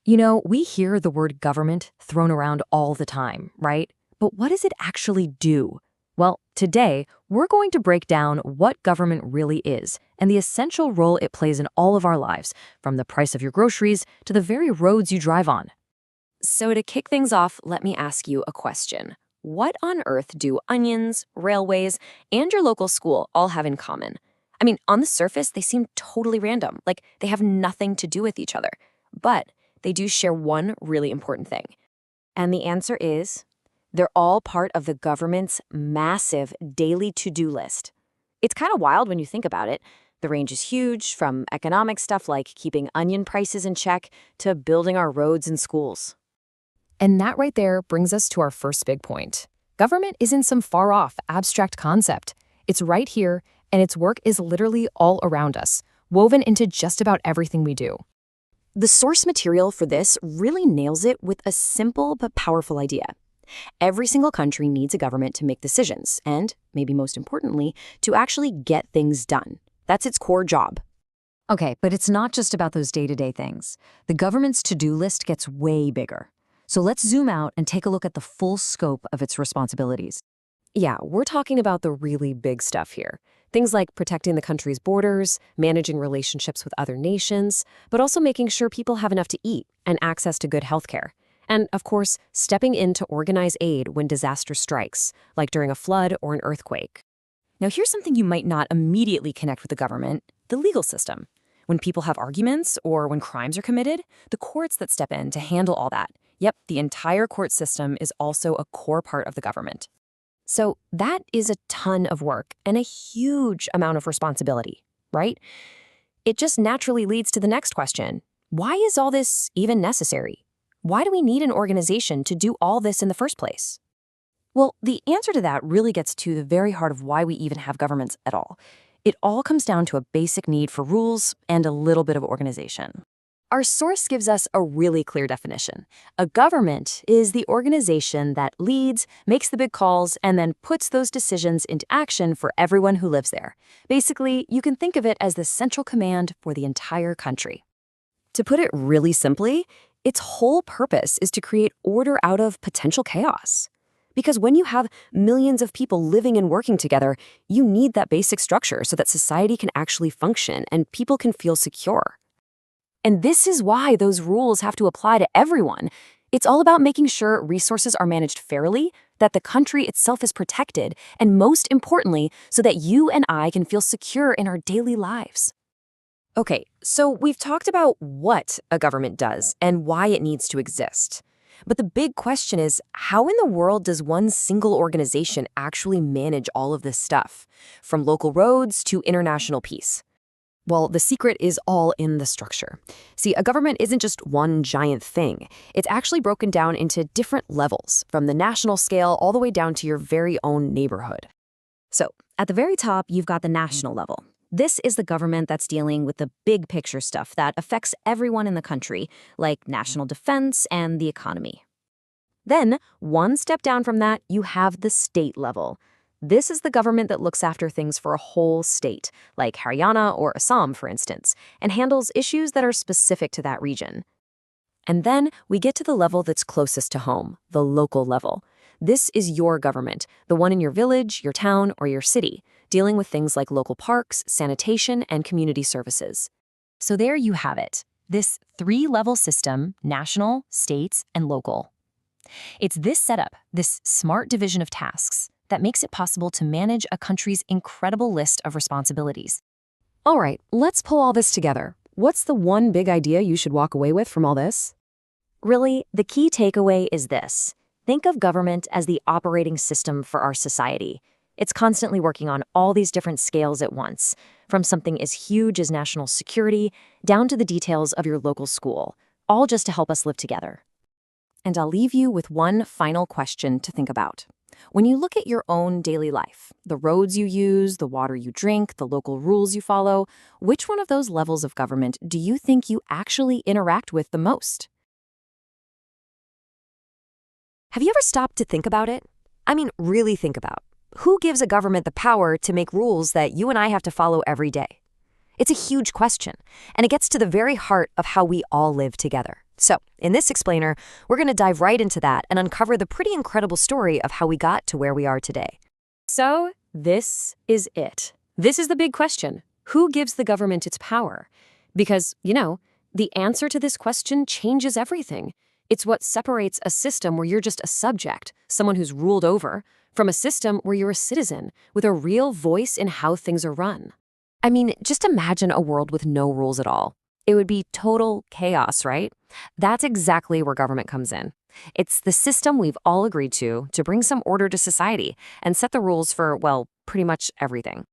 We hear the word government thrown around all the time, right? But what does it actually do? Well, today, we're going to break down what government really is and the essential role it plays in all of our lives, from the price of your groceries to the very roads you drive on. So to kick things off, let me ask you a question. What on earth do onions, railways, and your local school all have in common? I mean, on the surface, they seem totally random, like they have nothing to do with each other. But they do share one really important thing. And the answer is, they're all part of the government's massive daily to-do list. It's kind of wild when you think about it. The range is huge, from economic stuff like keeping onion prices in check to building our roads and schools. And that right there brings us to our first big point. Government isn't some far-off, abstract concept. It's right here, and its work is literally all around us, woven into just about everything we do. The source material for this really nails it with a simple but powerful idea. Every single country needs a government to make decisions and, maybe most importantly, to actually get things done. That's its core job. Okay, but it's not just about those day-to-day things. The government's to-do list gets way bigger. So let's zoom out and take a look at the full scope of its responsibilities. Yeah, we're talking about the really big stuff here. Things like protecting the country's borders, managing relationships with other nations, but also making sure people have enough to eat and access to good healthcare. And, of course, stepping in to organize aid when disaster strikes, like during a flood or an earthquake. Now, here's something you might not immediately connect with the government: the legal system. When people have arguments or when crimes are committed, the courts that step in to handle all that. Yep, the entire court system is also a core part of the government. So that is a ton of work and a huge amount of responsibility, right? It just naturally leads to the next question. Why is all this even necessary? Why do we need an organization to do all this in the first place? Well, the answer to that really gets to the very heart of why we even have governments at all. It all comes down to a basic need for rules and a little bit of organization. Our source gives us a really clear definition. A government is the organization that leads, makes the big calls, and then puts those decisions into action for everyone who lives there. Basically, you can think of it as the central command for the entire country. To put it really simply, its whole purpose is to create order out of potential chaos. Because when you have millions of people living and working together, you need that basic structure so that society can actually function and people can feel secure. And this is why those rules have to apply to everyone. It's all about making sure resources are managed fairly, that the country itself is protected, and most importantly, so that you and I can feel secure in our daily lives. Okay, so we've talked about what a government does and why it needs to exist. But the big question is, how in the world does one single organization actually manage all of this stuff, from local roads to international peace? Well, the secret is all in the structure. See, a government isn't just one giant thing. It's actually broken down into different levels, from the national scale all the way down to your very own neighborhood. So, at the very top, you've got the national level. This is the government that's dealing with the big picture stuff that affects everyone in the country, like national defense and the economy. Then, one step down from that, you have the state level. This is the government that looks after things for a whole state, like Haryana or Assam, for instance, and handles issues that are specific to that region. And then we get to the level that's closest to home, the local level. This is your government, the one in your village, your town, or your city, dealing with things like local parks, sanitation, and community services. So there you have it, this three-level system: national, states, and local. It's this setup, this smart division of tasks, that makes it possible to manage a country's incredible list of responsibilities. All right, let's pull all this together. What's the one big idea you should walk away with from all this? Really, the key takeaway is this. Think of government as the operating system for our society. It's constantly working on all these different scales at once, from something as huge as national security down to the details of your local school, all just to help us live together. And I'll leave you with one final question to think about. When you look at your own daily life, the roads you use, the water you drink, the local rules you follow, which one of those levels of government do you think you actually interact with the most? Have you ever stopped to think about it? I mean, really think about. Who gives a government the power to make rules that you and I have to follow every day? It's a huge question, and it gets to the very heart of how we all live together. So, in this explainer, we're going to dive right into that and uncover the pretty incredible story of how we got to where we are today. So, this is it. This is the big question. Who gives the government its power? Because, the answer to this question changes everything. It's what separates a system where you're just a subject, someone who's ruled over, from a system where you're a citizen with a real voice in how things are run. I mean, just imagine a world with no rules at all. It would be total chaos, right? That's exactly where government comes in. It's the system we've all agreed to bring some order to society and set the rules for, well, pretty much everything.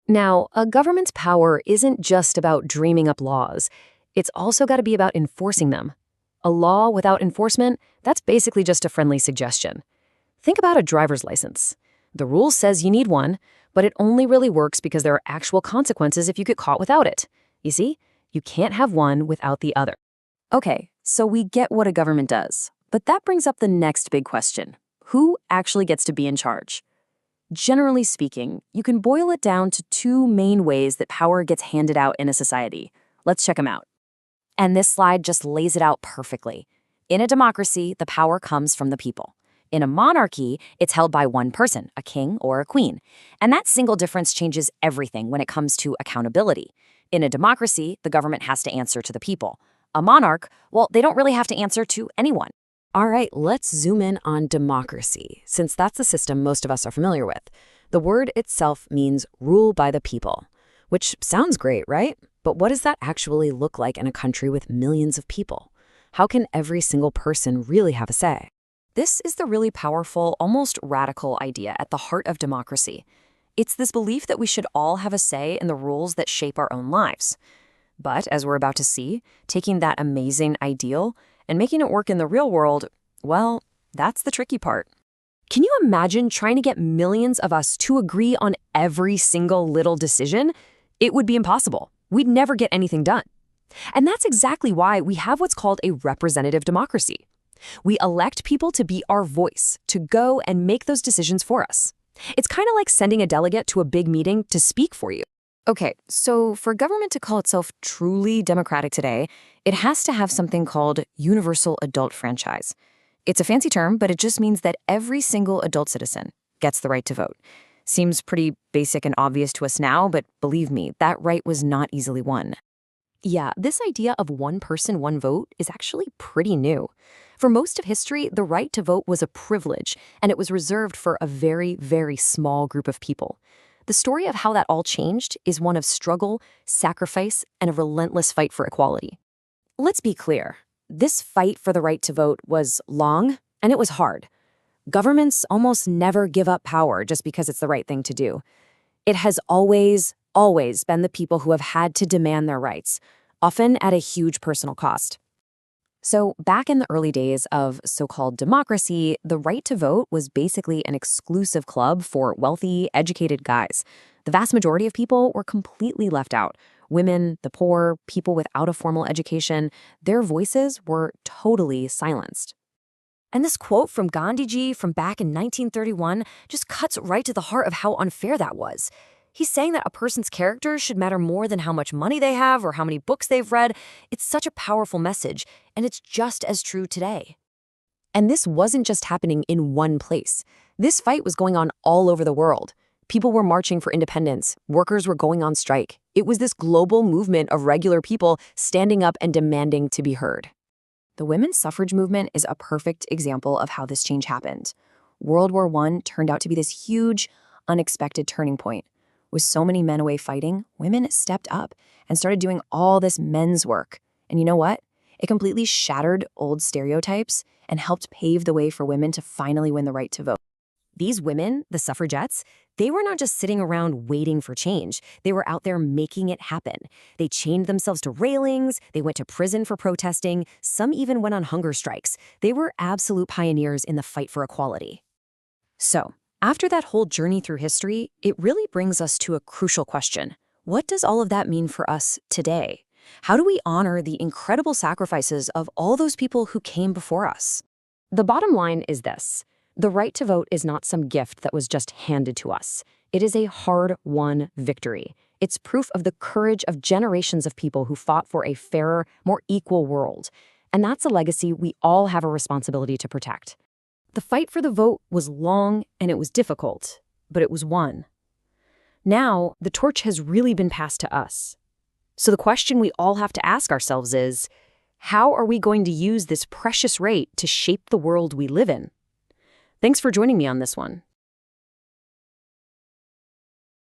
Now, a government's power isn't just about dreaming up laws. It's also got to be about enforcing them. A law without enforcement, that's basically just a friendly suggestion. Think about a driver's license. The rule says you need one, but it only really works because there are actual consequences if you get caught without it. You see, you can't have one without the other. Okay, so we get what a government does, but that brings up the next big question. Who actually gets to be in charge? Generally speaking, you can boil it down to two main ways that power gets handed out in a society. Let's check them out. And this slide just lays it out perfectly. In a democracy, the power comes from the people. In a monarchy, it's held by one person, a king or a queen. And that single difference changes everything when it comes to accountability. In a democracy, the government has to answer to the people. A monarch, well, they don't really have to answer to anyone. All right, let's zoom in on democracy, since that's the system most of us are familiar with. The word itself means rule by the people, which sounds great, right? But what does that actually look like in a country with millions of people? How can every single person really have a say? This is the really powerful, almost radical idea at the heart of democracy. It's this belief that we should all have a say in the rules that shape our own lives. But as we're about to see, taking that amazing ideal and making it work in the real world, well, that's the tricky part. Can you imagine trying to get millions of us to agree on every single little decision? It would be impossible. We'd never get anything done. And that's exactly why we have what's called a representative democracy. We elect people to be our voice, to go and make those decisions for us. It's kind of like sending a delegate to a big meeting to speak for you. Okay, so for government to call itself truly democratic today, it has to have something called universal adult franchise. It's a fancy term, but it just means that every single adult citizen gets the right to vote. Seems pretty basic and obvious to us now, but believe me, that right was not easily won. Yeah, this idea of one person, one vote is actually pretty new. For most of history, the right to vote was a privilege, and it was reserved for a very, very small group of people. The story of how that all changed is one of struggle, sacrifice, and a relentless fight for equality. Let's be clear. This fight for the right to vote was long, and it was hard. Governments almost never give up power just because it's the right thing to do. It has always been the people who have had to demand their rights, often at a huge personal cost. So back in the early days of so-called democracy, the right to vote was basically an exclusive club for wealthy, educated guys. The vast majority of people were completely left out. Women, the poor, people without a formal education, their voices were totally silenced. And this quote from Gandhiji from back in 1931 just cuts right to the heart of how unfair that was. He's saying that a person's character should matter more than how much money they have or how many books they've read. It's such a powerful message, and it's just as true today. And this wasn't just happening in one place. This fight was going on all over the world. People were marching for independence. Workers were going on strike. It was this global movement of regular people standing up and demanding to be heard. The women's suffrage movement is a perfect example of how this change happened. World War I turned out to be this huge, unexpected turning point. With so many men away fighting, women stepped up and started doing all this men's work. And you know what? It completely shattered old stereotypes and helped pave the way for women to finally win the right to vote. These women, the suffragettes, they were not just sitting around waiting for change. They were out there making it happen. They chained themselves to railings. They went to prison for protesting. Some even went on hunger strikes. They were absolute pioneers in the fight for equality. So, after that whole journey through history, it really brings us to a crucial question. What does all of that mean for us today? How do we honor the incredible sacrifices of all those people who came before us? The bottom line is this. The right to vote is not some gift that was just handed to us. It is a hard-won victory. It's proof of the courage of generations of people who fought for a fairer, more equal world. And that's a legacy we all have a responsibility to protect. The fight for the vote was long and it was difficult, but it was won. Now, the torch has really been passed to us. So the question we all have to ask ourselves is, how are we going to use this precious right to shape the world we live in? Thanks for joining me on this one.